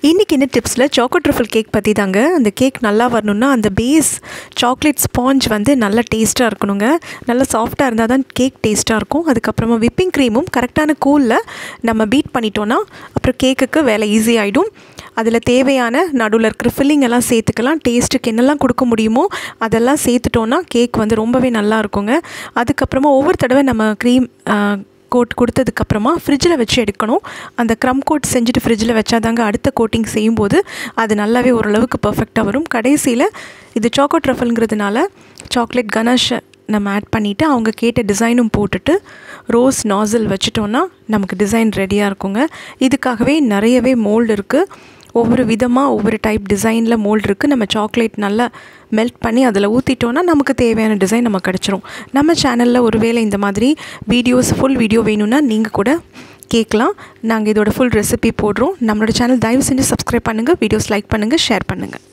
இன்றைக்கி இந்த டிப்ஸில் choco truffle cake பற்றி தாங்க. அந்த கேக் நல்லா வரணுன்னா அந்த பேஸ் சாக்லேட் ஸ்பாஞ்ச் வந்து நல்லா டேஸ்ட்டாக இருக்கணுங்க. நல்லா சாஃப்டாக இருந்தால் தான் கேக் டேஸ்ட்டாக இருக்கும். அதுக்கப்புறமா விப்பிங் க்ரீமும் கரெக்டான கூலில் நம்ம பீட் பண்ணிட்டோன்னா அப்புறம் கேக்குக்கு வேலை ஈஸி ஆகிடும். அதில் தேவையான நடுவில் இருக்கிற ஃபில்லிங் எல்லாம் சேர்த்துக்கலாம். டேஸ்ட்டுக்கு என்னெல்லாம் கொடுக்க முடியுமோ அதெல்லாம் சேர்த்துட்டோன்னா கேக் வந்து ரொம்பவே நல்லா இருக்குங்க. அதுக்கப்புறமா ஒவ்வொரு தடவை நம்ம க்ரீம் கோட் கொடுத்ததுக்கப்புறமா ஃப்ரிட்ஜில் வச்சு எடுக்கணும். அந்த க்ரம் கோட் செஞ்சுட்டு ஃப்ரிட்ஜில் வச்சாதாங்க அடுத்த கோட்டிங் செய்யும்போது அது நல்லாவே ஓரளவுக்கு பர்ஃபெக்டாக வரும். கடைசியில் இது சாக்கோ ட்ரஃபிள்ங்கிறதுனால சாக்லேட் கனாஷை நம்ம ஆட் பண்ணிவிட்டு அவங்க கேட்ட டிசைனும் போட்டுட்டு ரோஸ் நாசில் வச்சுட்டோன்னா நமக்கு டிசைன் ரெடியாக இருக்குங்க. இதுக்காகவே நிறையவே மோல்டு இருக்குது. ஒவ்வொரு விதமாக ஒவ்வொரு டைப் டிசைனில் மோல்டு இருக்குது. நம்ம சாக்லேட் நல்லா மெல்ட் பண்ணி அதில் ஊற்றிட்டோன்னா நமக்கு தேவையான டிசைன் நமக்கு கிடச்சிரும். நம்ம சேனலில் ஒருவேளை இந்த மாதிரி ஃபுல் வீடியோ வேணும்னா நீங்கள் கூட கேட்கலாம். நாங்கள் இதோட ஃபுல் ரெசிபி போடுறோம். நம்மளோட சேனல் தயவு செஞ்சு சப்ஸ்கிரைப் பண்ணுங்கள், வீடியோஸ் லைக் பண்ணுங்கள், ஷேர் பண்ணுங்கள்.